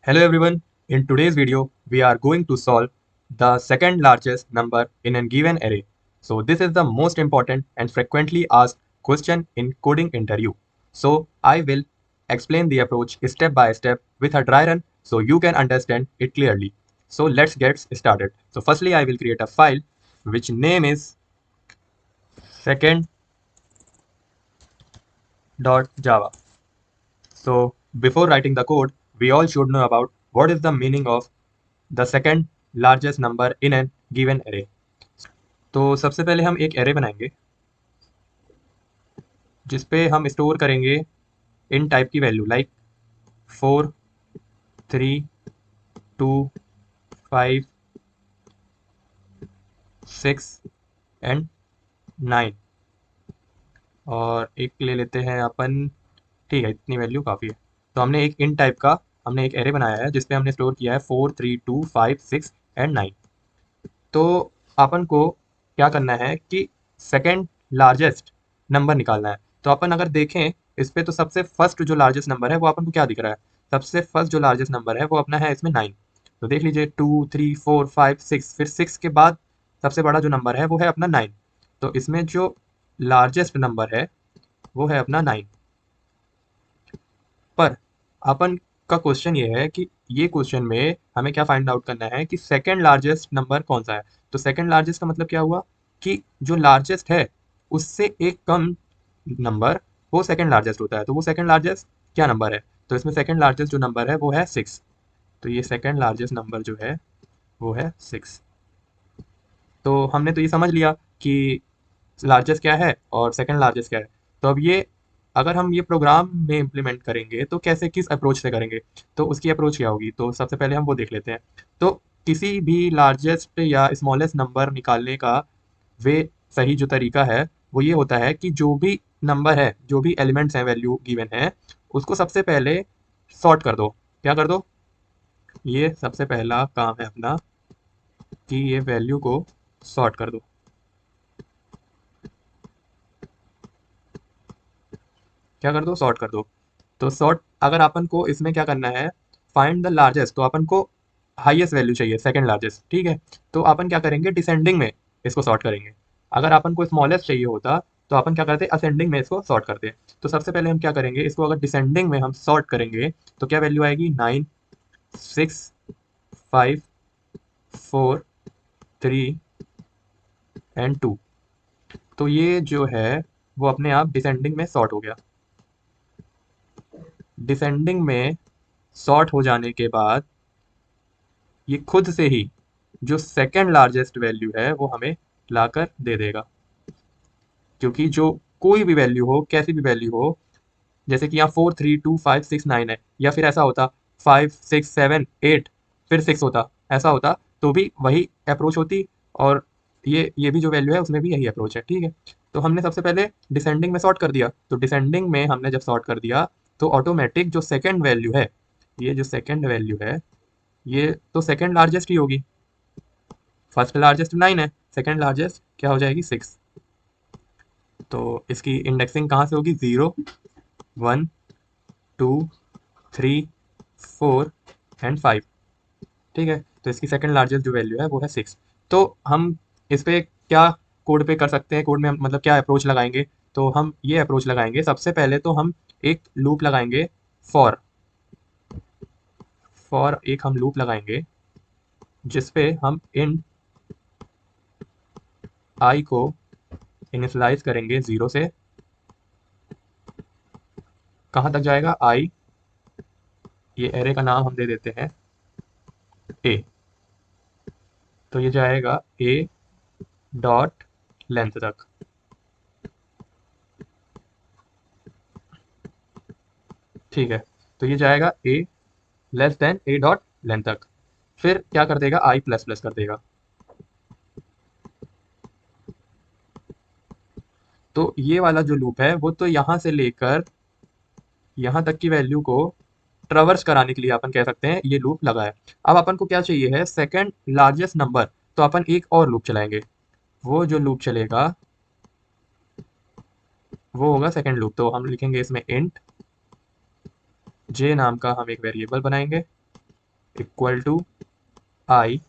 Hello everyone. In today's video, we are going to solve the second largest number in a given array. So this is the most important and frequently asked question in coding interview. So I will explain the approach step by step with a dry run so you can understand it clearly. So let's get started. So firstly, I will create a file which name is second.java. So before writing the code, we all should know about what is the meaning of the second largest number in an given array. तो सबसे पहले हम एक array बनाएंगे जिसपे हम store करेंगे इन type की वैल्यू लाइक 4, 3, 2, 5, 6 एंड 9 और एक ले लेते हैं अपन। ठीक है, इतनी वैल्यू काफ़ी है। तो हमने एक इन टाइप का हमने एक एरे बनाया है जिसपे हमने स्टोर किया है 4, 3, 2, 5, 6 एंड 9। तो अपन को क्या करना है कि सेकेंड लार्जेस्ट नंबर निकालना है। तो अपन अगर देखें इस पे तो सबसे फर्स्ट जो लार्जेस्ट नंबर है वो अपन को क्या दिख रहा है। सबसे फर्स्ट जो लार्जेस्ट नंबर है वो अपना है इसमें 9। तो देख लीजिए 2, 3, 4, 5, 6, फिर 6 के बाद सबसे बड़ा जो नंबर है वो है अपना 9। तो इसमें जो लार्जेस्ट नंबर है वो है अपना 9। पर अपन का क्वेश्चन ये है कि ये क्वेश्चन में हमें क्या फाइंड आउट करना है कि सेकंड लार्जेस्ट नंबर कौन सा है। तो सेकंड लार्जेस्ट का मतलब क्या हुआ कि जो लार्जेस्ट है उससे एक कम नंबर वो सेकंड लार्जेस्ट होता है। तो वो सेकंड लार्जेस्ट क्या नंबर है, तो इसमें सेकंड लार्जेस्ट जो नंबर है वो है 6। तो ये सेकंड लार्जेस्ट नंबर जो है वो है 6। तो हमने तो ये समझ लिया कि लार्जेस्ट क्या है और सेकंड लार्जेस्ट क्या है। तो अब ये अगर हम ये प्रोग्राम में इम्प्लीमेंट करेंगे तो कैसे किस अप्रोच से करेंगे, तो उसकी अप्रोच क्या होगी तो सबसे पहले हम वो देख लेते हैं। तो किसी भी लार्जेस्ट या स्मॉलेस्ट नंबर निकालने का वे सही जो तरीका है वो ये होता है कि जो भी नंबर है, जो भी एलिमेंट्स हैं वैल्यू गिवन है, उसको सबसे पहले सॉर्ट कर दो। क्या कर दो, ये सबसे पहला काम है अपना कि ये वैल्यू को सॉर्ट कर दो। क्या कर दो, सॉर्ट कर दो। तो सॉर्ट अगर अपन को इसमें क्या करना है, फाइंड द लार्जेस्ट, तो अपन को हाईएस्ट वैल्यू चाहिए सेकंड लार्जेस्ट। ठीक है, तो अपन क्या करेंगे, डिसेंडिंग में इसको सॉर्ट करेंगे। अगर अपन को स्मॉलेस्ट चाहिए होता तो अपन क्या करते, असेंडिंग में इसको सॉर्ट करते। तो सबसे पहले हम क्या करेंगे, इसको अगर डिसेंडिंग में हम सॉर्ट करेंगे तो क्या वैल्यू आएगी, 9, 6, 5, 4, 3 एंड 2। तो ये जो है वो अपने आप डिसेंडिंग में सॉर्ट हो गया। डिसेंडिंग में सॉर्ट हो जाने के बाद ये खुद से ही जो सेकंड लार्जेस्ट वैल्यू है वो हमें लाकर दे देगा। क्योंकि जो कोई भी वैल्यू हो, कैसी भी वैल्यू हो, जैसे कि यहाँ 4, 3, 2, 5, 6, 9 है, या फिर ऐसा होता 5, 6, 7, 8 फिर 6 होता, ऐसा होता तो भी वही अप्रोच होती। और ये भी जो वैल्यू है उसमें भी यही अप्रोच है। ठीक है, तो हमने सबसे पहले डिसेंडिंग में सॉर्ट कर दिया। तो डिसेंडिंग में हमने जब सॉर्ट कर दिया तो ऑटोमेटिक जो सेकंड वैल्यू है, ये जो सेकंड वैल्यू है ये तो सेकंड लार्जेस्ट ही होगी। फर्स्ट लार्जेस्ट 9 है, सेकंड लार्जेस्ट क्या हो जाएगी, 6। तो इसकी इंडेक्सिंग कहाँ से होगी, 0, 1, 2, 3, 4 एंड 5। ठीक है, तो इसकी सेकंड लार्जेस्ट जो वैल्यू है वो है 6। तो हम इस पे क्या कोड पे कर सकते हैं, कोड में हम मतलब क्या अप्रोच लगाएंगे। तो हम ये अप्रोच लगाएंगे, सबसे पहले तो हम एक लूप लगाएंगे, फॉर फॉर एक हम लूप लगाएंगे जिसपे हम इन आई को इनिशलाइज करेंगे 0 से। कहाँ तक जाएगा आई, ये एरे का नाम हम दे देते हैं ए। तो ये जाएगा ए डॉट लेंथ तक। ठीक है, तो ये जाएगा A less than A dot length तक। फिर क्या कर देगा, आई प्लस प्लस कर देगा। तो ये वाला जो लूप है वो तो यहाँ से लेकर यहाँ तक की वैल्यू को ट्रवर्स कराने के लिए अपन कह सकते हैं ये लूप लगा है। अब अपन को क्या चाहिए है, सेकंड लार्जेस्ट नंबर। तो अपन एक और लूप चलाएंगे, वो जो लूप चलेगा वो होगा सेकंड लूप। तो हम लिखेंगे इसमें इंट जे नाम का हम एक वेरिएबल बनाएंगे। इक्वल टू आई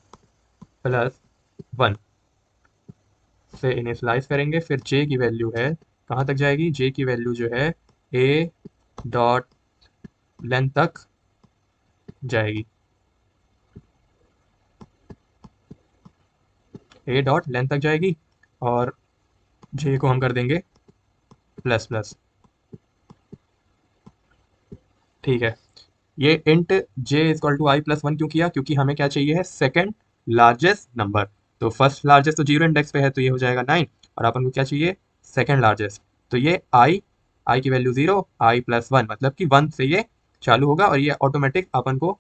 प्लस 1 से इनिशलाइज करेंगे। फिर जे की वैल्यू है कहाँ तक जाएगी, जे की वैल्यू जो है ए डॉट लेंथ तक जाएगी, ए डॉट लेंथ तक जाएगी। और जे को हम कर देंगे प्लस प्लस। ठीक है, ये int j equal to i plus 1 क्यों किया, क्योंकि हमें क्या चाहिए है, सेकंड लार्जेस्ट नंबर। तो फर्स्ट लार्जेस्ट तो जीरो इंडेक्स पे है, तो ये हो जाएगा 9। और अपन को क्या चाहिए, सेकंड लार्जेस्ट। तो ये आई की वैल्यू 0, आई प्लस 1 मतलब कि 1 से ये चालू होगा और ये ऑटोमेटिक अपन को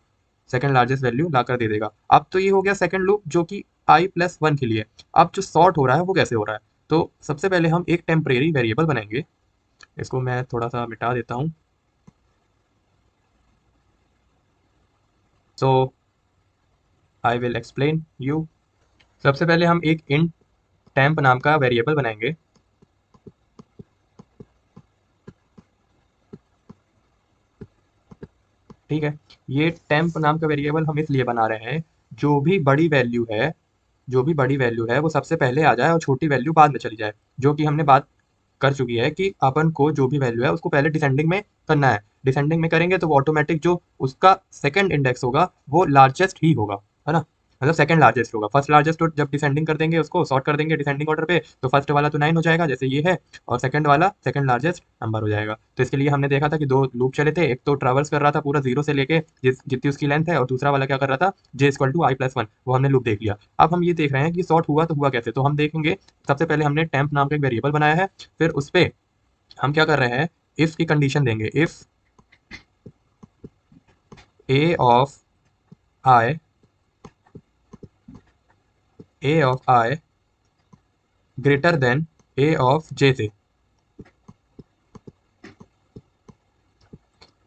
सेकंड लार्जेस्ट वैल्यू ला कर दे देगा। अब तो ये हो गया सेकंड लूप जो कि आई प्लस 1 के लिए। अब जो सॉर्ट हो रहा है वो कैसे हो रहा है, तो सबसे पहले हम एक टेम्परेरी वेरिएबल बनाएंगे। इसको मैं थोड़ा सा मिटा देता हूँ। सो आई विल एक्सप्लेन यू। सबसे पहले हम एक इंट टेम्प नाम का वेरिएबल बनाएंगे। ठीक है, ये टेम्प नाम का वेरिएबल हम इसलिए बना रहे हैं, जो भी बड़ी वैल्यू है, जो भी बड़ी वैल्यू है वो सबसे पहले आ जाए और छोटी वैल्यू बाद में चली जाए। जो कि हमने बात कर चुकी है कि अपन को जो भी वैल्यू है उसको पहले डिसेंडिंग में करना है। डिसेंडिंग में करेंगे तो वो ऑटोमेटिक जो उसका सेकंड इंडेक्स होगा वो लार्जेस्ट ही होगा, है ना, मतलब सेकंड लार्जेस्ट होगा। फर्स्ट लार्जेस्ट तो जब डिसेंडिंग कर देंगे, उसको सॉर्ट कर देंगे डिसेंडिंग ऑर्डर पे, तो फर्स्ट वाला तो 9 हो जाएगा जैसे ये है, और सेकंड वाला सेकंड लार्जेस्ट नंबर हो जाएगा। तो इसके लिए हमने देखा था कि दो लूप चले थे, एक तो ट्रेवर्स कर रहा था पूरा जीरो से लेके जितनी उसकी लेंथ है, और दूसरा वाला क्या कर रहा था, जे इक्वल टू आई प्लस 1, वो हमने लूप देख लिया। अब हम ये देख रहे हैं कि सॉर्ट हुआ तो हुआ कैसे, तो हम देखेंगे। सबसे पहले हमने टेम्प नाम का एक वेरिएबल बनाया है, फिर उस पे हम क्या कर रहे हैं, इफ की कंडीशन देंगे। If A of I, A of I greater than A of J से।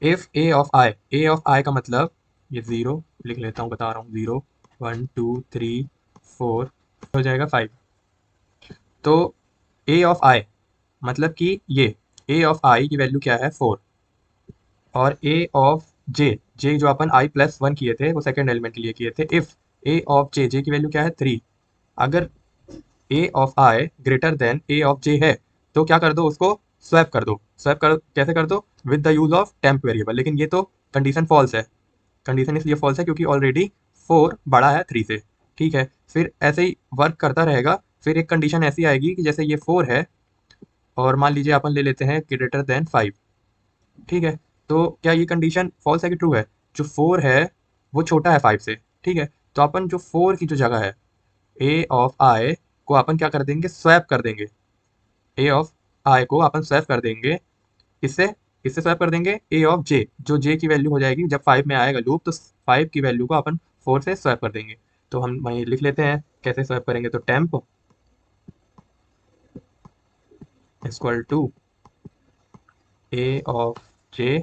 इफ ए ऑफ आई का मतलब, ये जीरो लिख लेता हूँ, बता रहा हूँ, 0 1 2 3 4 हो जाएगा 5। तो ए ऑफ आई मतलब कि ये ए ऑफ आई की वैल्यू क्या है, 4। और ए ऑफ जे जो अपन आई प्लस 1 किए थे वो सेकंड एलिमेंट के लिए किए थे। इफ ए ऑफ जे की वैल्यू क्या है, 3। अगर A of I greater than A of J है तो क्या कर दो, उसको स्वैप कर दो। स्वैप कर कैसे कर दो, with the use of temp variable. लेकिन ये तो कंडीशन फॉल्स है। कंडीशन इसलिए फॉल्स है क्योंकि ऑलरेडी 4 बड़ा है 3 से। ठीक है, फिर ऐसे ही वर्क करता रहेगा। फिर एक कंडीशन ऐसी आएगी कि जैसे ये 4 है और मान लीजिए अपन ले लेते हैं ग्रेटर देन 5। ठीक है, तो क्या ये कंडीशन फॉल्स है कि ट्रू है, जो 4 है वो छोटा है 5 से। ठीक है, तो अपन जो 4 की जो जगह है, ए ऑफ आई को अपन क्या कर देंगे, स्वैप कर देंगे। ए ऑफ आई को अपन स्वैप कर देंगे, इससे इससे स्वैप कर देंगे ए ऑफ जे, जो जे की वैल्यू हो जाएगी जब 5 में आएगा लूप, तो 5 की वैल्यू को अपन 4 से स्वैप कर देंगे। तो हम वहीं लिख लेते हैं कैसे स्वैप करेंगे, तो temp equal to A of J,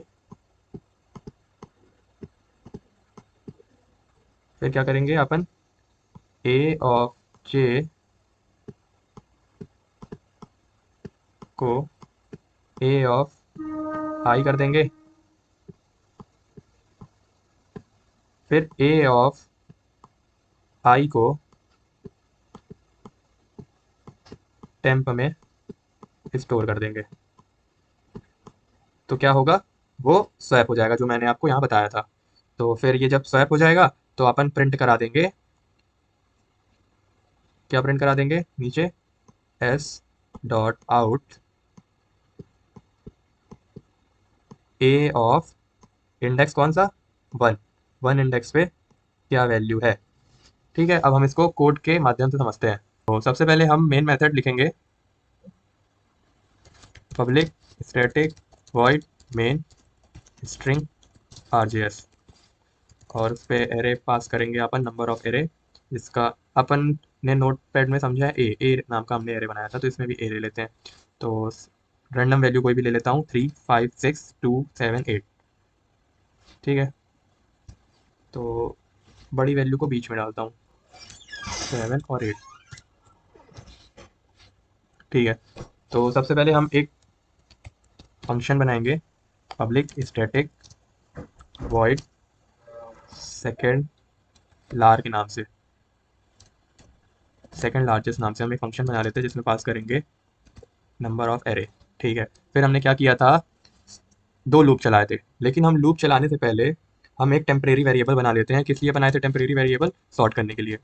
फिर क्या करेंगे अपन, ए ऑफ जे को ए ऑफ आई कर देंगे, फिर ए ऑफ आई को टेम्प में स्टोर कर देंगे। तो क्या होगा, वो स्वैप हो जाएगा जो मैंने आपको यहाँ बताया था। तो फिर ये जब स्वैप हो जाएगा तो अपन प्रिंट करा देंगे, क्या प्रिंट करा देंगे नीचे, S dot out A of index कौन सा, 1, 1 इंडेक्स पे क्या वैल्यू है। ठीक है, अब हम इसको कोड के माध्यम से समझते हैं। तो सबसे पहले हम मेन मेथड लिखेंगे, public static void main string RJS, और उस पे एरे पास करेंगे अपन, नंबर ऑफ एरे, जिसका अपन ने नोट पैड में समझा है, ए नाम का हमने एरे बनाया था, तो इसमें भी ए ले लेते हैं। तो रैंडम वैल्यू कोई भी ले लेता हूँ, 3 5 6 2 7 8। ठीक है, तो बड़ी वैल्यू को बीच में डालता हूँ, 7 और 8। ठीक है, तो सबसे पहले हम एक फंक्शन बनाएंगे, पब्लिक स्टैटिक वॉइड सेकेंड लार के नाम से, सेकेंड लार्जेस्ट नाम से हम एक फंक्शन बना लेते हैं जिसमें पास करेंगे नंबर ऑफ एरे। ठीक है, फिर हमने क्या किया था, दो लूप चलाए थे, लेकिन हम लूप चलाने से पहले हम एक टेम्परेरी वेरिएबल बना लेते हैं। किस लिए बनाए थे टेम्परेरी वेरिएबल? सॉर्ट करने के लिए।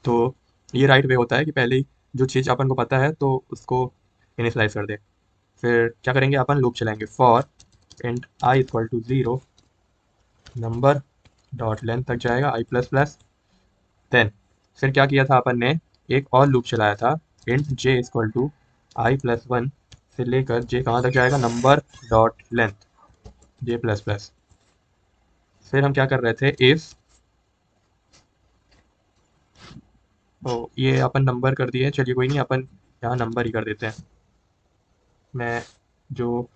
तो ये राइट वे होता है कि पहले ही जो चीज़ अपन को पता है तो उसको इनिशलाइज कर दे। फिर क्या करेंगे, अपन लूप चलाएंगे for int i equal to 0 number dot length तक जाएगा आई प्लस प्लस। देन फिर क्या किया था अपन ने, एक और लूप चलाया था int j equal to i plus 1 से लेकर जे कहाँ तक जाएगा, number dot length j plus plus. फिर हम क्या कर रहे थे, इफ, ओ ये अपन नंबर कर दिए, चलिए कोई नहीं, अपन यहाँ नंबर ही कर देते हैं। मैं जो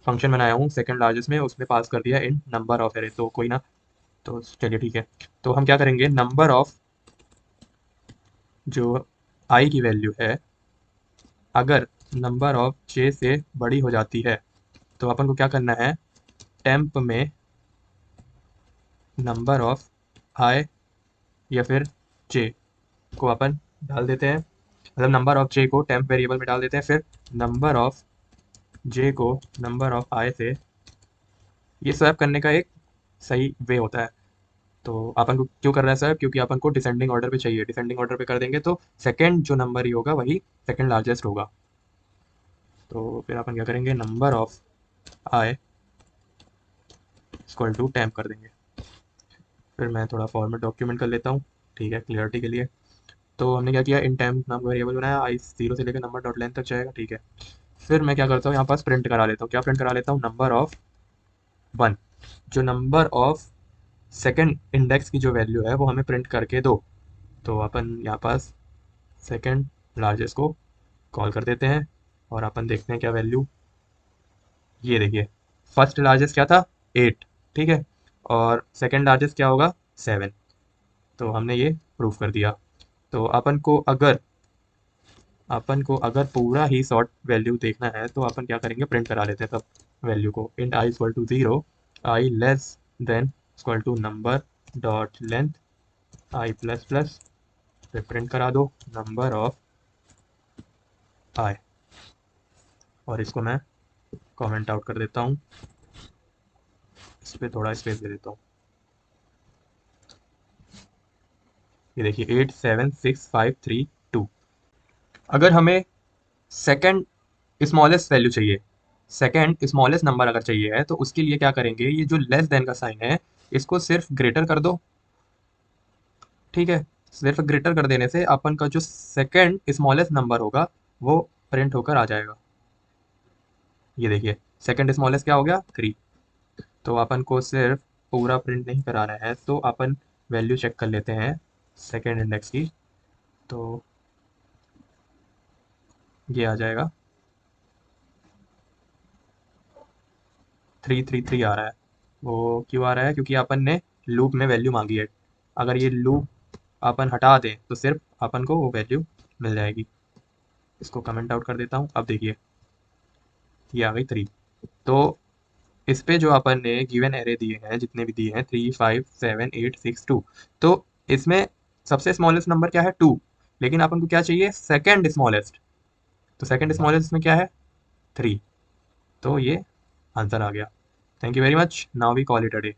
फंक्शन बनाया हूँ सेकंड लार्जेस्ट में उसमें पास कर दिया इन नंबर ऑफ एरे, तो कोई ना, तो चलिए ठीक है। तो हम क्या करेंगे, नंबर ऑफ जो आई की वैल्यू है अगर नंबर ऑफ जे से बड़ी हो जाती है तो अपन को क्या करना है, टेम्प में नंबर ऑफ आई या फिर जे को अपन डाल देते हैं, मतलब नंबर ऑफ जे को टेम्प वेरिएबल में डाल देते हैं, फिर नंबर ऑफ जे को नंबर ऑफ आई से, ये स्वैप करने का एक सही वे होता है। तो अपन को क्यों कर रहा है स्वैप, क्योंकि अपन को डिसेंडिंग ऑर्डर पे चाहिए, डिसेंडिंग ऑर्डर पे कर देंगे तो सेकंड जो नंबर ही होगा वही सेकंड लार्जेस्ट होगा। तो फिर अपन क्या करेंगे, number of i equal to temp कर देंगे। फिर मैं थोड़ा फॉर्मेट डॉक्यूमेंट कर लेता हूँ, ठीक है, क्लियरिटी के लिए। तो हमने क्या किया, इन टेम्प नाम का वेरिएबल बनाया, आई 0 से लेकर नंबर डॉट लेंथ तक जाएगा, ठीक है। फिर मैं क्या करता हूँ, यहाँ पास प्रिंट करा लेता हूँ, क्या प्रिंट करा लेता हूँ, नंबर ऑफ 1, जो नंबर ऑफ सेकंड इंडेक्स की जो वैल्यू है वो हमें प्रिंट करके दो। तो अपन यहाँ पास सेकंड लार्जेस्ट को कॉल कर देते हैं और अपन देखते हैं क्या वैल्यू, ये देखिए फर्स्ट लार्जेस्ट क्या था 8, ठीक है, और सेकंड लार्जेस्ट क्या होगा 7। तो हमने ये प्रूफ कर दिया। तो अपन को अगर पूरा ही शॉर्ट वैल्यू देखना है तो अपन क्या करेंगे, प्रिंट करा लेते हैं तब वैल्यू को, int i equal to 0 i less than equal to number dot length i plus plus, फिर प्रिंट करा दो नंबर ऑफ आई, और इसको मैं कमेंट आउट कर देता हूँ, इस पर थोड़ा स्पेस दे देता हूँ। ये देखिए 876532। अगर हमें सेकंड स्मॉलेस्ट वैल्यू चाहिए, सेकंड स्मॉलेस्ट नंबर अगर चाहिए है तो उसके लिए क्या करेंगे, ये जो लेस देन का साइन है इसको सिर्फ ग्रेटर कर दो, ठीक है। सिर्फ ग्रेटर कर देने से अपन का जो सेकंड स्मॉलेस्ट नंबर होगा वो प्रिंट होकर आ जाएगा। ये देखिए सेकंड स्मॉलेस्ट क्या हो गया 3। तो अपन को सिर्फ पूरा प्रिंट नहीं कराना है तो अपन वैल्यू चेक कर लेते हैं सेकंड इंडेक्स की। तो ये आ जाएगा 333 आ रहा है। वो क्यों आ रहा है, क्योंकि अपन ने लूप में वैल्यू मांगी है। अगर ये लूप अपन हटा दें तो सिर्फ अपन को वो वैल्यू मिल जाएगी। इसको कमेंट आउट कर देता हूँ, अब देखिए ये आ गई 3। तो इस पे जो अपन ने गिवन एरे दिए हैं, जितने भी दिए हैं 3 5 7 8 6 2, तो इसमें सबसे स्मॉलेस्ट नंबर क्या है 2, लेकिन अपन को क्या चाहिए सेकंड स्मॉलेस्ट, तो सेकंड स्मॉलेस्ट में क्या है 3। तो ये आंसर आ गया। Thank you very much, now we call it a day.